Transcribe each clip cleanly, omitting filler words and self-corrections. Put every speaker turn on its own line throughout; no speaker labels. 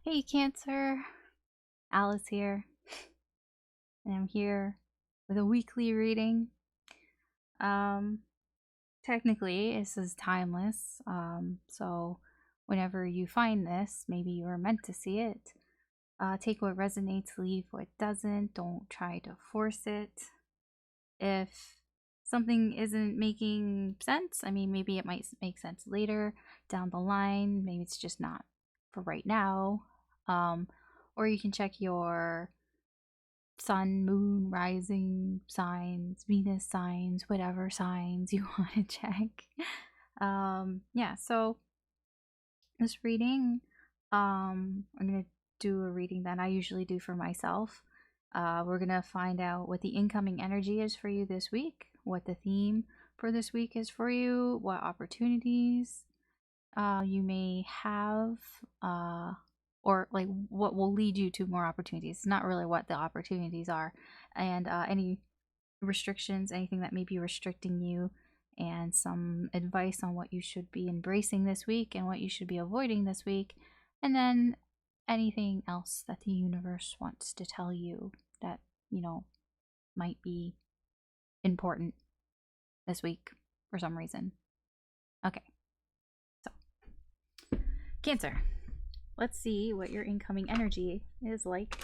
Hey Cancer, Alice here, and I'm here with a weekly reading. Um, Technically, this is timeless, so whenever you find this, maybe you were meant to see it. Take what resonates, leave what doesn't. Don't try to force it. If something isn't making sense, I mean, maybe it might make sense later down the line. Maybe it's just not for right now. Or you can check your sun, moon, rising signs, Venus signs, whatever signs you want to check. Yeah, so this reading, I'm gonna do a reading that I usually do for myself. We're gonna find out what the incoming energy is for you this week, what the theme for this week is for you, what opportunities you may have, or like what will lead you to more opportunities. Not really what the opportunities are, and any restrictions, anything that may be restricting you, and some advice on what you should be embracing this week and what you should be avoiding this week, and then anything else that the universe wants to tell you that, might be important this week for some reason. Okay, so Cancer, let's see what your incoming energy is like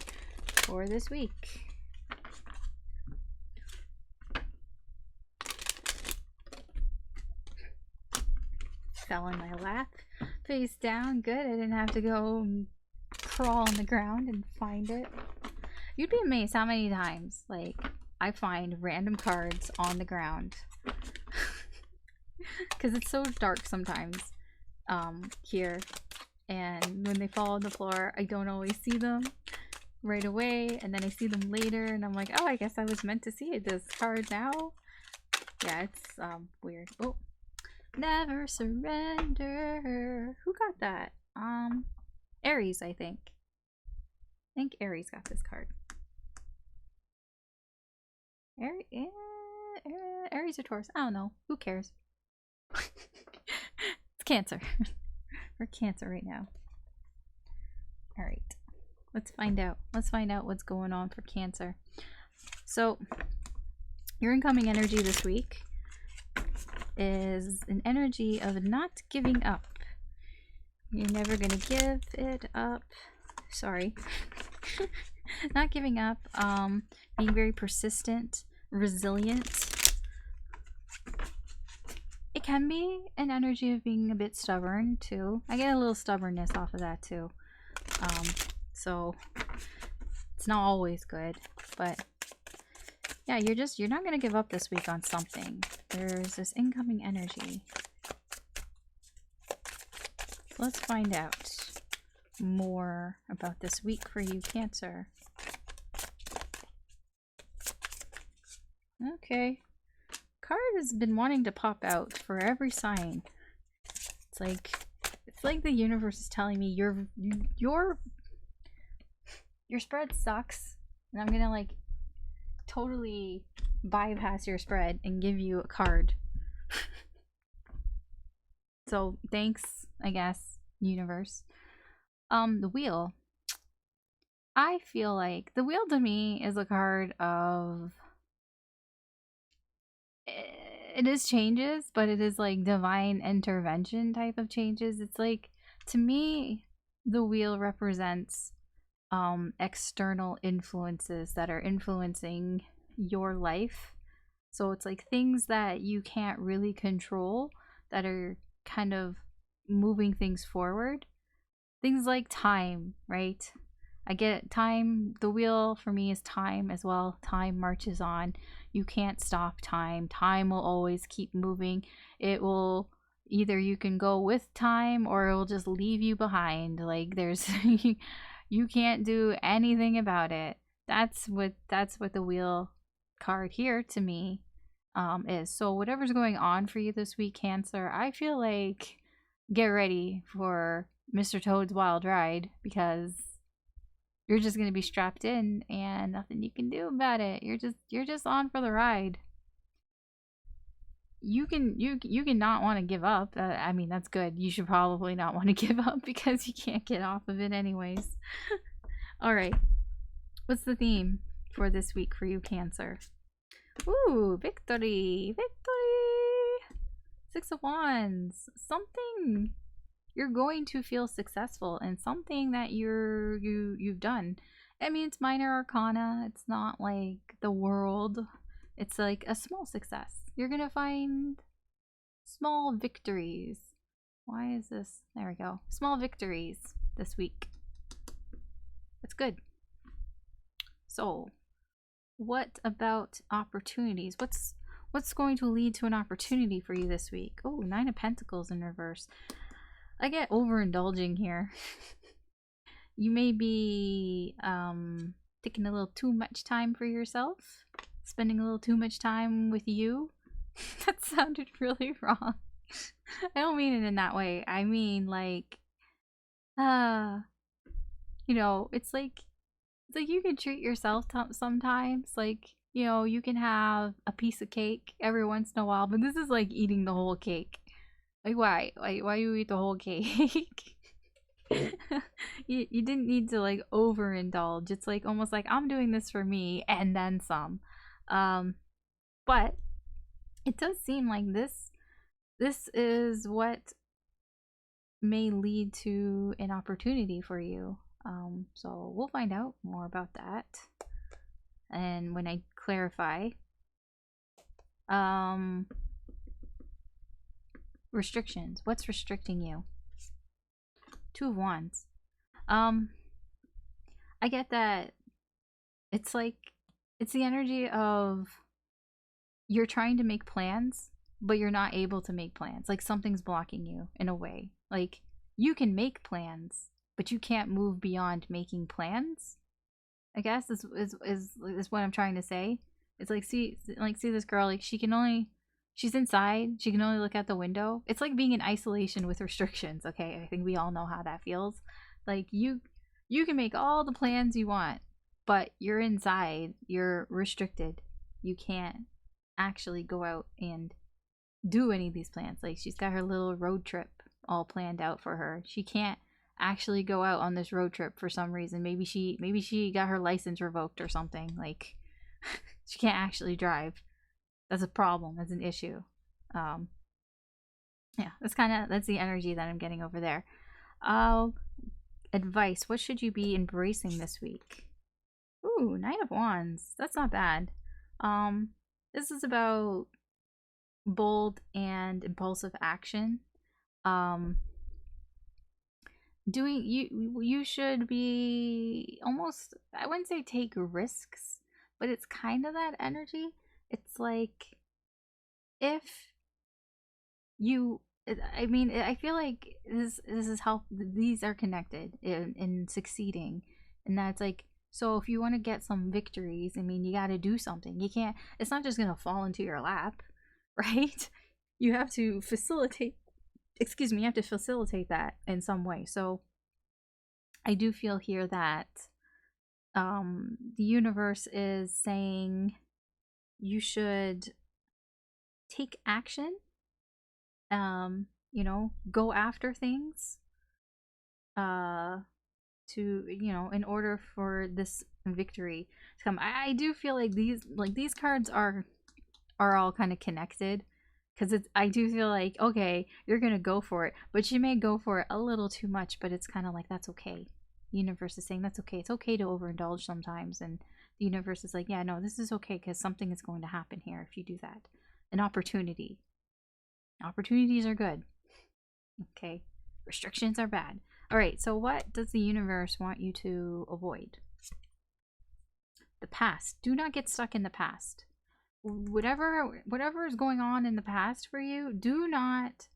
for this week. Fell in my lap, face down. Good. I didn't have to go and crawl on the ground and find it. You'd be amazed how many times, like, I find random cards on the ground. Because it's so dark sometimes here. And when they fall on the floor, I don't always see them right away. And then I see them later and I'm like, oh, I guess I was meant to see this card now. Yeah, it's weird. Oh. Never surrender. Who got that? Aries, I think. I think Aries got this card. Aries or Taurus? I don't know. Who cares? It's Cancer. We're Cancer right now. Alright. Let's find out. Let's find out what's going on for Cancer. So, your incoming energy this week is an energy of not giving up. You're never gonna give it up. Sorry. Not giving up. Being very persistent, resilient. It can be an energy of being a bit stubborn too. I get a little stubbornness off of that too. So it's not always good, but yeah, you're not gonna give up this week on something. There's this incoming energy. So let's find out more about this week for you, Cancer. Okay. Card has been wanting to pop out for every sign. It's like the universe is telling me your spread sucks, and I'm gonna like totally bypass your spread and give you a card. So thanks, I guess, universe. The wheel. I feel like the wheel to me is a card of, it is changes, but it is like divine intervention type of changes. It's like, to me, the wheel represents external influences that are influencing your life. So it's like things that you can't really control that are kind of moving things forward. Things like time, right? I get it. Time, the wheel for me is time as well. Time marches on. You can't stop time. Time will always keep moving. It will, either you can go with time or it will just leave you behind. Like there's you can't do anything about it. That's what the wheel card here to me is. So whatever's going on for you this week, Cancer, I feel like get ready for Mr. Toad's Wild Ride, because you're just gonna be strapped in and nothing you can do about it. You're just on for the ride. you can not want to give up. I mean, that's good. You should probably not want to give up because you can't get off of it anyways. All right. What's the theme for this week for you, Cancer? Ooh, victory. Victory. 6 of Wands. Something you're going to feel successful in, something that you've done. I mean, it's minor arcana. It's not like the world. It's like a small success. You're gonna find small victories. Why is this? There we go. Small victories this week. That's good. So, what about opportunities? What's going to lead to an opportunity for you this week? Oh, 9 of Pentacles in reverse. I get overindulging here. You may be taking a little too much time for yourself, spending a little too much time with you. That sounded really wrong. I don't mean it in that way. I mean like, you know, it's like you can treat yourself sometimes. Like, you know, you can have a piece of cake every once in a while, but this is like eating the whole cake. Like, why? Like, why you eat the whole cake? You didn't need to like overindulge. It's like almost like I'm doing this for me and then some. But it does seem like this is what may lead to an opportunity for you. So we'll find out more about that. And when I clarify, restrictions. What's restricting you? 2 of Wands. I get that it's like, it's the energy of you're trying to make plans, but you're not able to make plans. Like something's blocking you in a way. Like you can make plans, but you can't move beyond making plans. I guess is what I'm trying to say. It's like see this girl, like she's inside, she can only look out the window. It's like being in isolation with restrictions, okay? I think we all know how that feels. Like you can make all the plans you want, but you're inside, you're restricted. You can't actually go out and do any of these plans. Like she's got her little road trip all planned out for her. She can't actually go out on this road trip for some reason. Maybe she got her license revoked or something. Like she can't actually drive. That's a problem. That's an issue. Yeah, that's the energy that I'm getting over there. Advice. What should you be embracing this week? Ooh, 9 of Wands. That's not bad. This is about bold and impulsive action. You should be almost, I wouldn't say take risks, but it's kind of that energy. It's like if you, I mean, I feel like this is how these are connected in succeeding, and that's like, so if you want to get some victories, I mean, you got to do something. You can't, it's not just gonna fall into your lap, right? You have to facilitate that in some way. So I do feel here that the universe is saying you should take action, you know, go after things to, you know, in order for this victory to come. I do feel like these cards are all kind of connected, because I do feel like, okay, you're gonna go for it, but you may go for it a little too much, but it's kind of like, that's okay. The universe is saying that's okay. It's okay to overindulge sometimes, and the universe is like, yeah, no, this is okay, because something is going to happen here if you do that. An opportunity. Opportunities are good. Okay. Restrictions are bad. All right, so what does the universe want you to avoid? The past. Do not get stuck in the past. Whatever is going on in the past for you, do not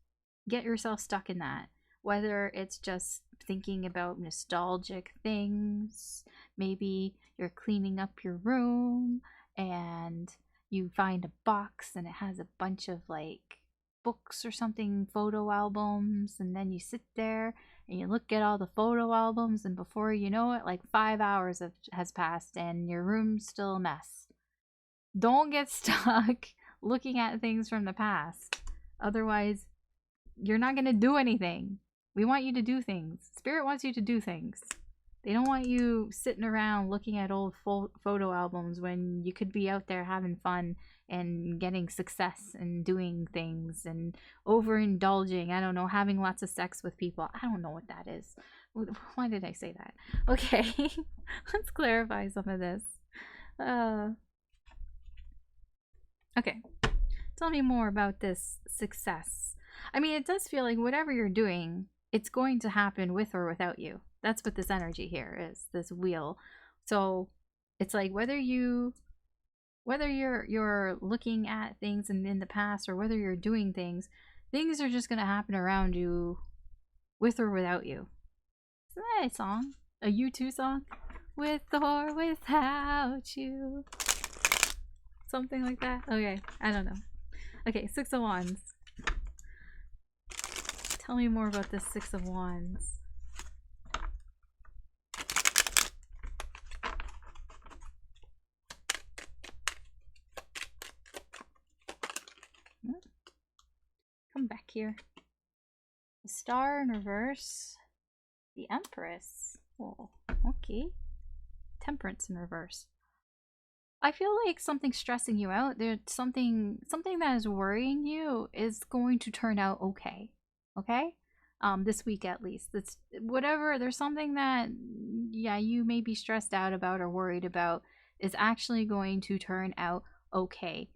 get yourself stuck in that. Whether it's just thinking about nostalgic things, maybe you're cleaning up your room and you find a box and it has a bunch of like books or something, photo albums, and then you sit there and you look at all the photo albums, and before you know it, like 5 hours has passed and your room's still a mess. Don't get stuck looking at things from the past. Otherwise, you're not going to do anything. We want you to do things. Spirit wants you to do things. They don't want you sitting around looking at old photo albums when you could be out there having fun and getting success and doing things and overindulging. I don't know, having lots of sex with people. I don't know what that is. Why did I say that? Okay, let's clarify some of this. Okay, tell me more about this success. I mean, it does feel like whatever you're doing, it's going to happen with or without you. That's what this energy here is, this wheel. So it's like whether you're looking at things in the past or whether you're doing things are just going to happen around you with or without you. Isn't that a song? A U2 song? With or without you. Something like that? Okay, I don't know. Okay, Six of Wands. Tell me more about this Six of Wands. Come back here. The Star in reverse. The Empress. Oh, okay. Temperance in reverse. I feel like something's stressing you out. There's something that is worrying you is going to turn out okay. Okay? This week at least. It's whatever, there's something that you may be stressed out about or worried about is actually going to turn out okay.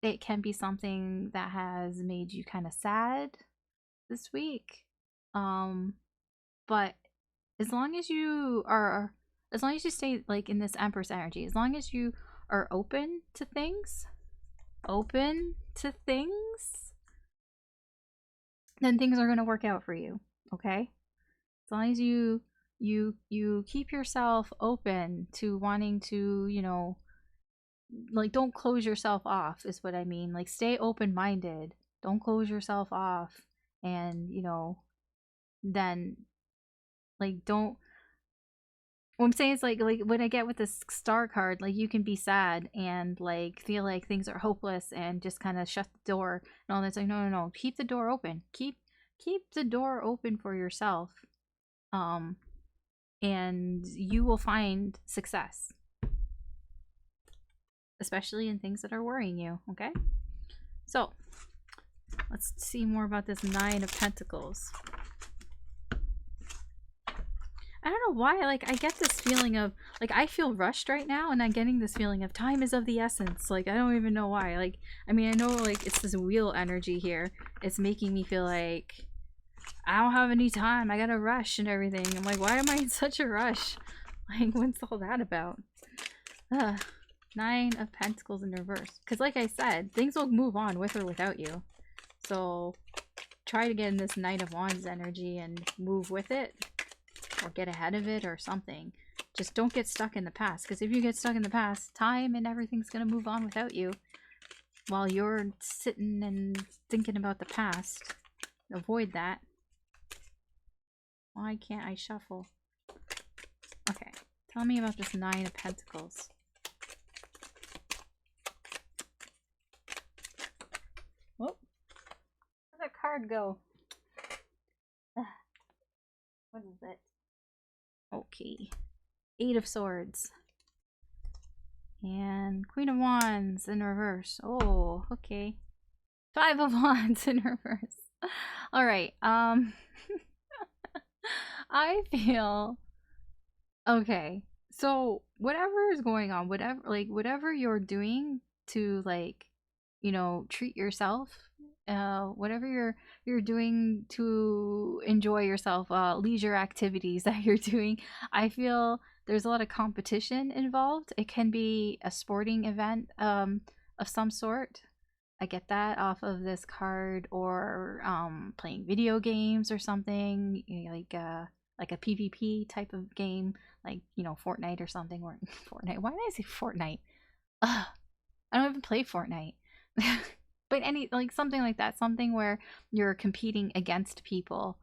It can be something that has made you kind of sad this week. But as long as you stay like in this Empress energy, as long as you are open to things, then things are going to work out for you, okay? As long as you keep yourself open to wanting to, you know, like, don't close yourself off is what I mean. Like, stay open-minded. Don't close yourself off. And, you know, then, like, don't... What I'm saying is, like when I get with this Star card, like, you can be sad and, like, feel like things are hopeless and just kind of shut the door and all that. It's like, no. Keep the door open. Keep the door open for yourself. And you will find success. Especially in things that are worrying you, okay? So, let's see more about this Nine of Pentacles. I don't know why, like, I get this feeling of, like, I feel rushed right now, and I'm getting this feeling of time is of the essence. Like, I don't even know why. Like, I mean, I know, like, it's this wheel energy here. It's making me feel like I don't have any time. I gotta rush and everything. I'm like, why am I in such a rush? Like, what's all that about? Ugh. Nine of Pentacles in reverse. Because like I said, things will move on with or without you. So try to get in this Knight of Wands energy and move with it. Or get ahead of it or something. Just don't get stuck in the past. Because if you get stuck in the past, time and everything's going to move on without you. While you're sitting and thinking about the past. Avoid that. Why can't I shuffle? Okay. Tell me about this Nine of Pentacles. Whoop. Where'd that card go? What is it? Okay. Eight of Swords. And Queen of Wands in reverse. Oh, okay. Five of Wands in reverse. Alright, I feel... Okay. So, whatever is going on, whatever you're doing to, like, you know, treat yourself, whatever you're doing to enjoy yourself, leisure activities that you're doing, I feel there's a lot of competition involved. It can be a sporting event of some sort. I get that off of this card, or playing video games or something, you know, like a PvP type of game, like, you know, Fortnite or something. Or Fortnite. Why did I say Fortnite? Ugh, I don't even play Fortnite. But like something like that, something where you're competing against people,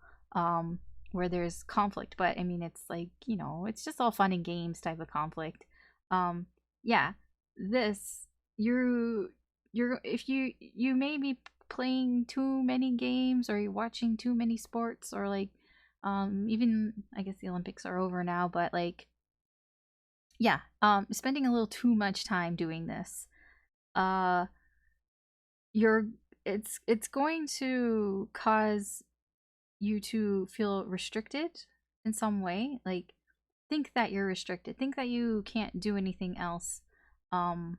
where there's conflict. But I mean, it's like, you know, it's just all fun and games type of conflict. Yeah, this if you may be playing too many games, or you're watching too many sports, or like even I guess the Olympics are over now, but like yeah, spending a little too much time doing this, uh you're it's going to cause you to feel restricted in some way. Like, think that you're restricted, think that you can't do anything else, um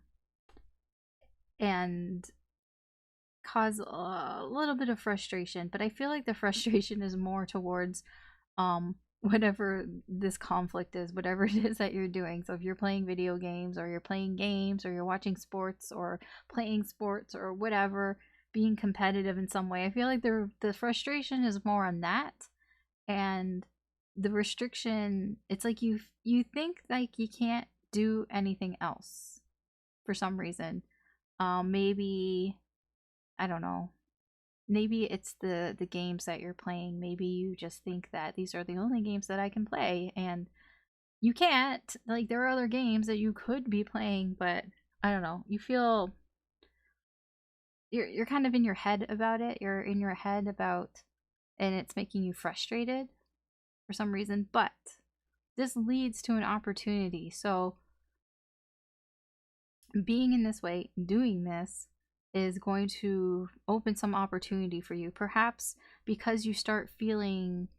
and cause a little bit of frustration. But I feel like the frustration is more towards whatever this conflict is, whatever it is that you're doing. So if you're playing video games, or you're playing games, or you're watching sports, or playing sports, or whatever, being competitive in some way, I feel like the frustration is more on that. And the restriction, it's like you think like you can't do anything else for some reason. Maybe, I don't know, maybe it's the games that you're playing. Maybe you just think that these are the only games that I can play, and you can't. Like, there are other games that you could be playing, but I don't know, you feel you're kind of in your head about it. You're in your head about, and it's making you frustrated for some reason. But this leads to an opportunity. So being in this way, doing this, is going to open some opportunity for you. Perhaps because you start feeling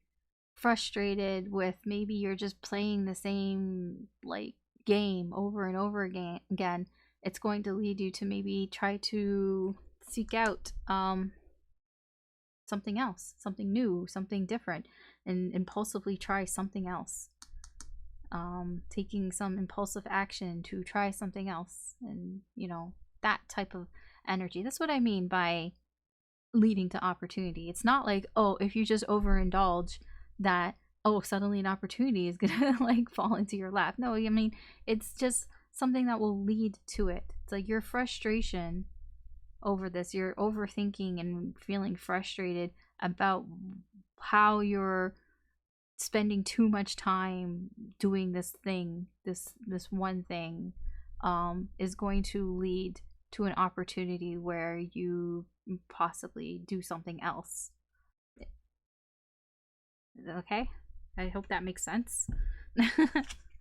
frustrated with, maybe you're just playing the same like game over and over again, it's going to lead you to maybe try to seek out something else, something new, something different, and impulsively try something else. Taking some impulsive action to try something else, and that type of energy. That's what I mean by leading to opportunity. It's not like, oh, if you just overindulge, that, oh, suddenly an opportunity is gonna like fall into your lap. No, I mean, it's just something that will lead to it. It's like your frustration over this, you're overthinking and feeling frustrated about how you're spending too much time doing this thing, this one thing, is going to lead to an opportunity where you possibly do something else. Okay, I hope that makes sense.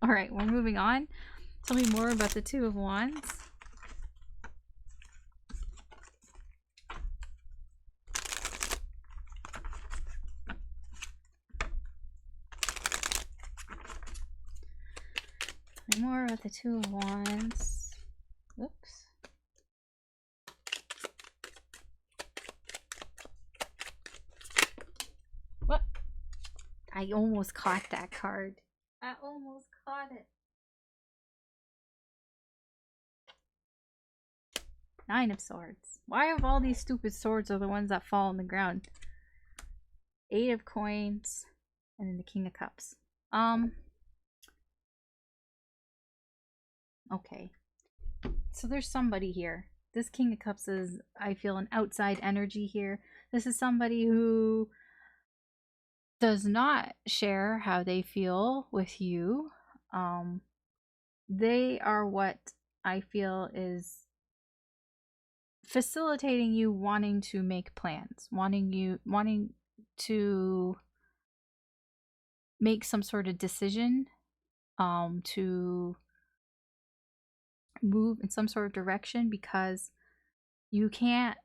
All right, we're moving on. Tell me more about the Two of Wands. Tell me more about the Two of Wands. Whoops. What? I almost caught that card. I almost caught it. Nine of Swords. Why have all these stupid swords are the ones that fall on the ground? Eight of Coins, and then the King of Cups. Okay. So there's somebody here. This King of Cups is, I feel, an outside energy here. This is somebody who does not share how they feel with you. They are what I feel is facilitating you wanting to make plans, wanting to make some sort of decision, to move in some sort of direction, because you can't,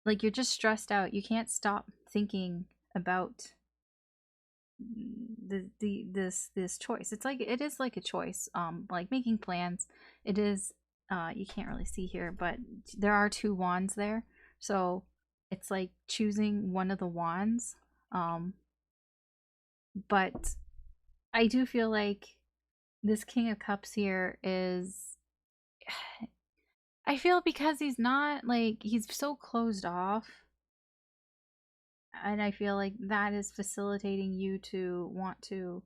like, you're just stressed out. You can't stop thinking about this choice. It's like, it is like a choice, like making plans. It is, you can't really see here, but there are two wands there, so it's like choosing one of the wands. But I do feel like this King of Cups here is, I feel, because he's not, like, he's so closed off, and I feel like that is facilitating you to want to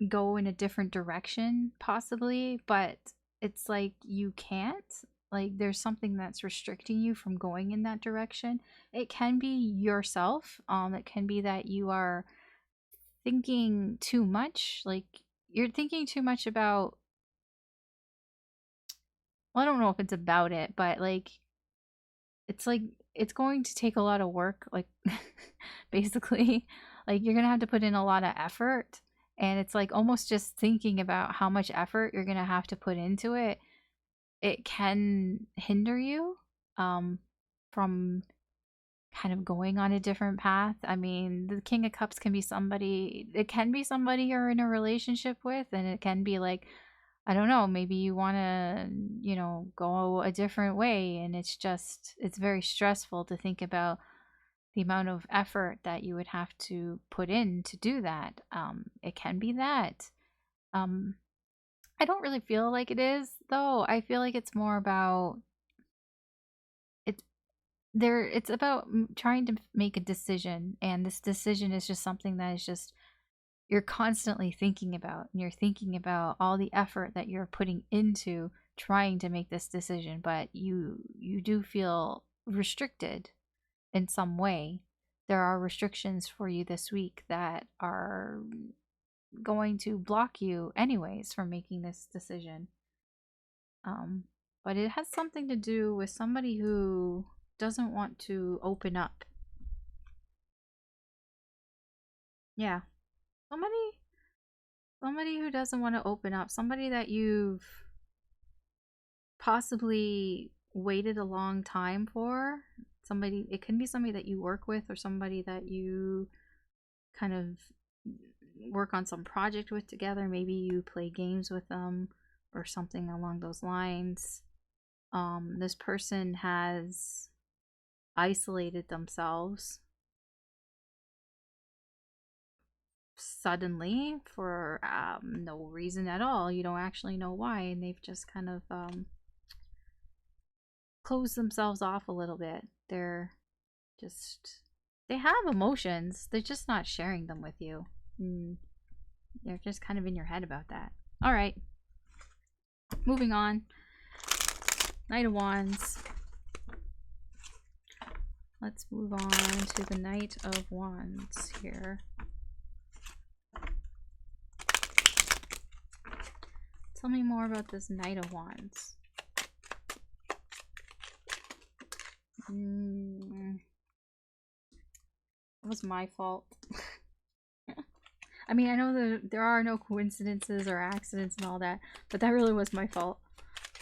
go in a different direction, possibly, but it's like you can't. Like, there's something that's restricting you from going in that direction. It can be yourself. It can be that you are thinking too much. Like, you're thinking too much about well, I don't know if it's about it, but like it's going to take a lot of work, like basically. Like you're gonna have to put in a lot of effort, and it's like almost just thinking about how much effort you're gonna have to put into it. It can hinder you um from kind of going on a different path. I mean, the King of Cups can be somebody, it can be somebody you're in a relationship with, and it can be like, I don't know, maybe you want to, go a different way. And it's very stressful to think about the amount of effort that you would have to put in to do that. It can be that. Um, I don't really feel like it is, though. I feel like it's more about, it's it's about trying to make a decision, and this decision is just something that is just you're constantly thinking about, and you're thinking about all the effort that you're putting into trying to make this decision, but you do feel restricted in some way. There are restrictions for you this week that are going to block you anyways from making this decision. um but it has something to do with somebody who doesn't want to open up. Yeah, somebody somebody who doesn't want to open up, somebody that you've possibly waited a long time for. Somebody, it can be somebody that you work with, or somebody that you kind of work on some project with together. Maybe you play games with them or something along those lines. This person has isolated themselves suddenly for no reason at all. You don't actually know why, and they've just kind of closed themselves off a little bit. Just they have emotions. They're just not sharing them with you. Mm, they're just kind of in your head about that. All right, moving on. Knight of Wands. Let's move on to the Knight of Wands here. Tell me more about this Knight of Wands. It was my fault. I mean, I know that there are no coincidences or accidents and all that, but that really was my fault.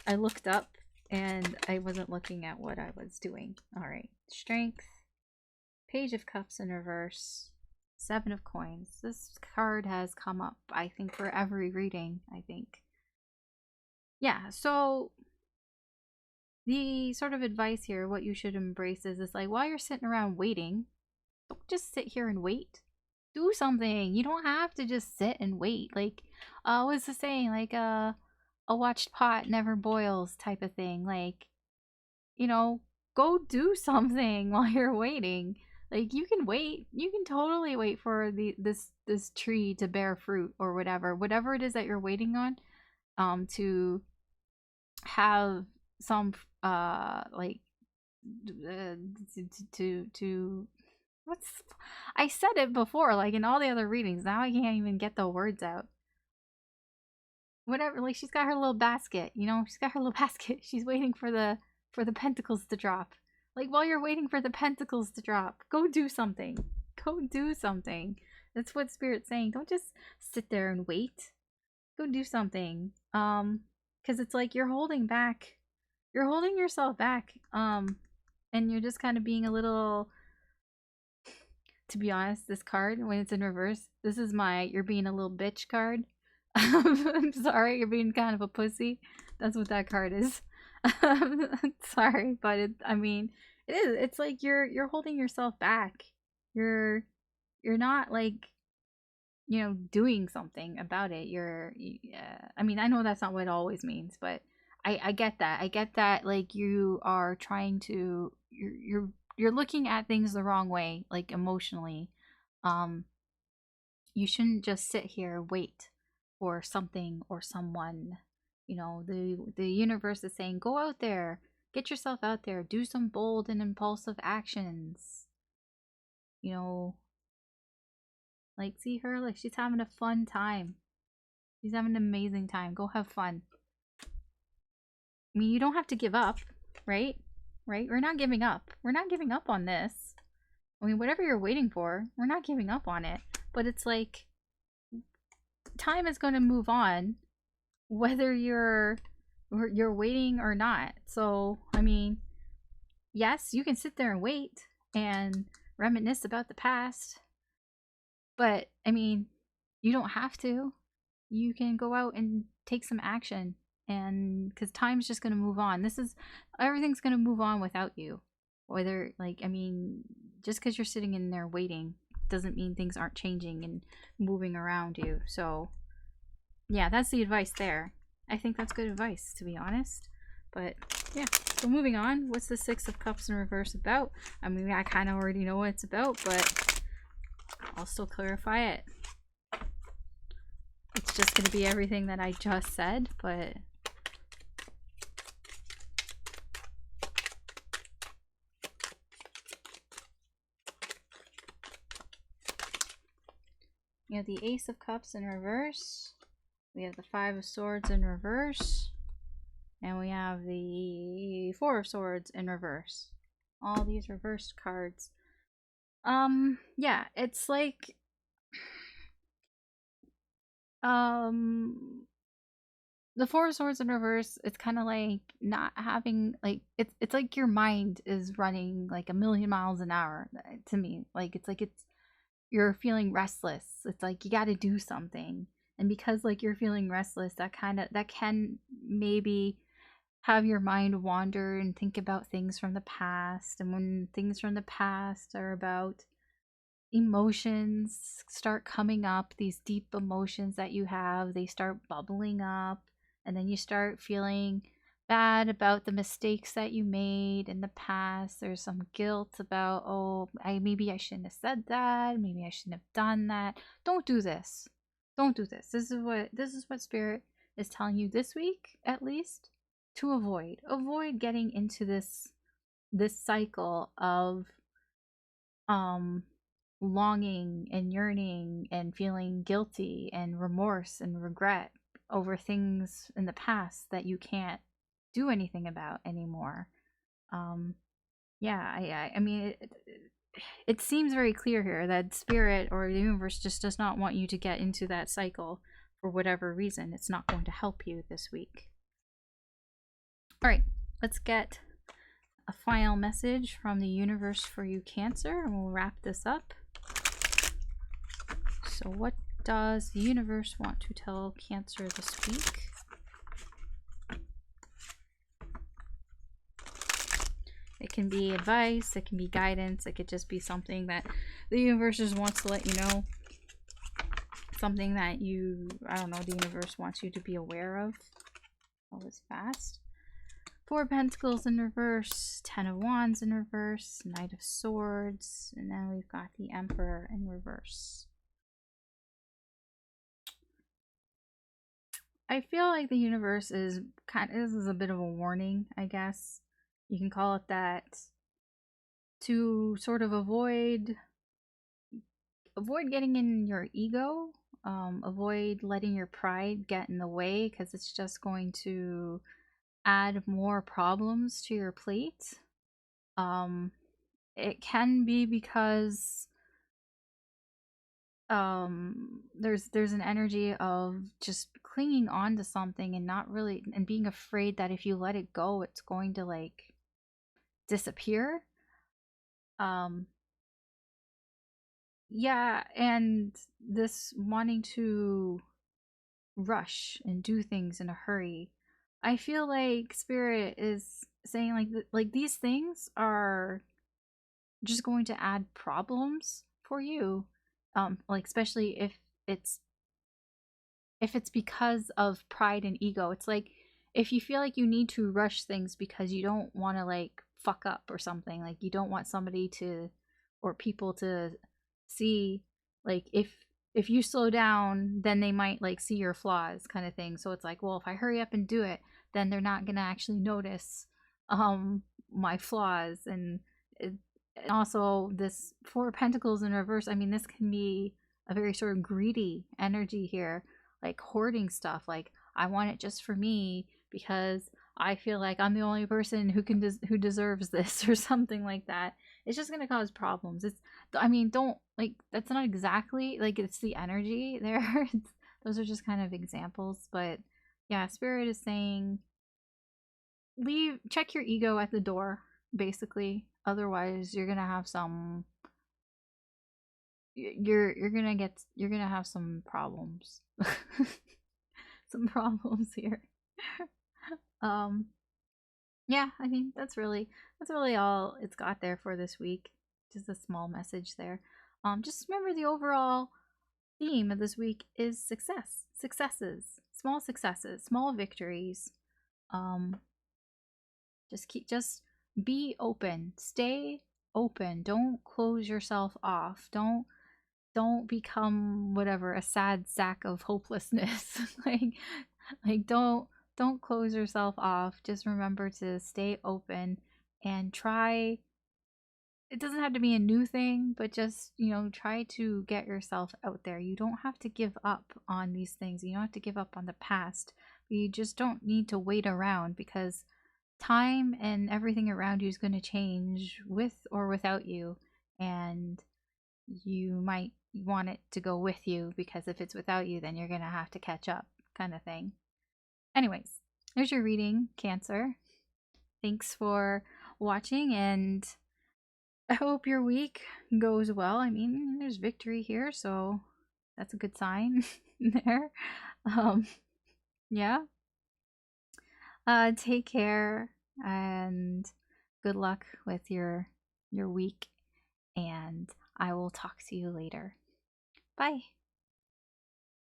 I looked up and I wasn't looking at what I was doing. Alright. Strength. Page of Cups in reverse. Seven of Coins. This card has come up, I think, for every reading, I think. Yeah, so the sort of advice here, what you should embrace is like, while you're sitting around waiting, don't just sit here and wait. Do something. You don't have to just sit and wait. Like, what's the saying? Like, a watched pot never boils type of thing. Like, go do something while you're waiting. Like, you can wait. You can totally wait for this tree to bear fruit, or whatever it is that you're waiting on, to have some like to what's I said it before, like in all the other readings. Now I can't even get the words out. Whatever, like she's got her little basket, she's got her little basket. She's waiting for the pentacles to drop. Like, while you're waiting for the pentacles to drop, go do something. Go do something. That's what Spirit's saying. Don't just sit there and wait. Go do something. Because it's like you're holding back. You're holding yourself back. And you're just kind of being a little, to be honest, this card, when it's in reverse, this is my you're being a little bitch card. I'm sorry, you're being kind of a pussy. That's what that card is. Sorry, but I mean, it is. It's like you're holding yourself back. You're not like, doing something about it. I mean, I know that's not what it always means, but I get that. I get that, like, you are trying to you're looking at things the wrong way, like emotionally. Um you shouldn't just sit here and wait for something or someone. The universe is saying, go out there, get yourself out there, do some bold and impulsive actions. You know, like, see her, like, she's having a fun time. She's having an amazing time. Go have fun. I mean, you don't have to give up, right? Right? We're not giving up. We're not giving up on this. I mean, whatever you're waiting for, we're not giving up on it. But it's like time is going to move on whether you're waiting or not. So, I mean, yes, you can sit there and wait and reminisce about the past, but I mean, you don't have to. You can go out and take some action, and because time's just going to move on. Everything's going to move on without you. Whether, like, I mean, just because you're sitting in there waiting doesn't mean things aren't changing and moving around you. So, yeah, that's the advice there. I think that's good advice, to be honest. But yeah, so moving on. What's the Six of Cups in reverse about? I mean, I kind of already know what it's about, but I'll still clarify it. It's just going to be everything that I just said, but you have the Ace of Cups in reverse. We have the Five of Swords in reverse. And we have the Four of Swords in reverse. All these reversed cards. Yeah, it's like the Four of Swords in reverse, it's kind of like not having, like, it's like your mind is running like a million miles an hour to me. Like it's you're feeling restless. It's like you got to do something. And because like you're feeling restless, that can maybe have your mind wander and think about things from the past. And when things from the past are about emotions start coming up, these deep emotions that you have, they start bubbling up, and then you start feeling bad about the mistakes that you made in the past. There's some guilt about, oh, maybe I shouldn't have said that, maybe I shouldn't have done that. Don't do this. Don't do this. This is what Spirit is telling you this week, at least, to avoid getting into this cycle of longing and yearning and feeling guilty and remorse and regret over things in the past that you can't do anything about anymore. Yeah, I mean, it seems very clear here that Spirit or the universe just does not want you to get into that cycle for whatever reason. It's not going to help you this week. All right, let's get a final message from the universe for you, Cancer, and we'll wrap this up. So what does the universe want to tell Cancer this week? It can be advice, it can be guidance, it could just be something that the universe just wants to let you know. Something that I don't know, the universe wants you to be aware of. That was fast. Four of Pentacles in reverse, Ten of Wands in reverse, Knight of Swords, and then we've got the Emperor in reverse. I feel like the universe is this is a bit of a warning, I guess. You can call it that, to sort of avoid getting in your ego, avoid letting your pride get in the way, because it's just going to add more problems to your plate. It can be because there's an energy of just clinging on to something and not really, and being afraid that if you let it go, it's going to like disappear. Yeah, and this wanting to rush and do things in a hurry. I feel like Spirit is saying like these things are just going to add problems for you. Like especially if it's because of pride and ego. It's like if you feel like you need to rush things because you don't want to like fuck up or something, like you don't want somebody to or people to see, like if you slow down, then they might like see your flaws kind of thing. So it's like, well, if I hurry up and do it, then they're not gonna actually notice my flaws. And also this Four of Pentacles in reverse, I mean, this can be a very sort of greedy energy here, like hoarding stuff, like I want it just for me because I feel like I'm the only person who who deserves this or something like that. It's just gonna cause problems. I mean, don't like that's not exactly like it's the energy there. Those are just kind of examples, but yeah, Spirit is saying check your ego at the door, basically. Otherwise, you're gonna have some. You're gonna have some problems. Some problems here. um yeah, I mean that's really all it's got there for this week. Just a small message there. Just remember the overall theme of this week is successes, small victories. Um just be open, stay open, don't close yourself off, don't become whatever, a sad sack of hopelessness. like don't close yourself off. Just remember to stay open and try. It doesn't have to be a new thing, but just, try to get yourself out there. You don't have to give up on these things. You don't have to give up on the past. You just don't need to wait around, because time and everything around you is going to change with or without you. And you might want it to go with you, because if it's without you, then you're going to have to catch up, kind of thing. Anyways, there's your reading, Cancer. Thanks for watching, and I hope your week goes well. I mean, there's victory here, so that's a good sign there. Um, yeah. Take care and good luck with your week, and I will talk to you later. Bye.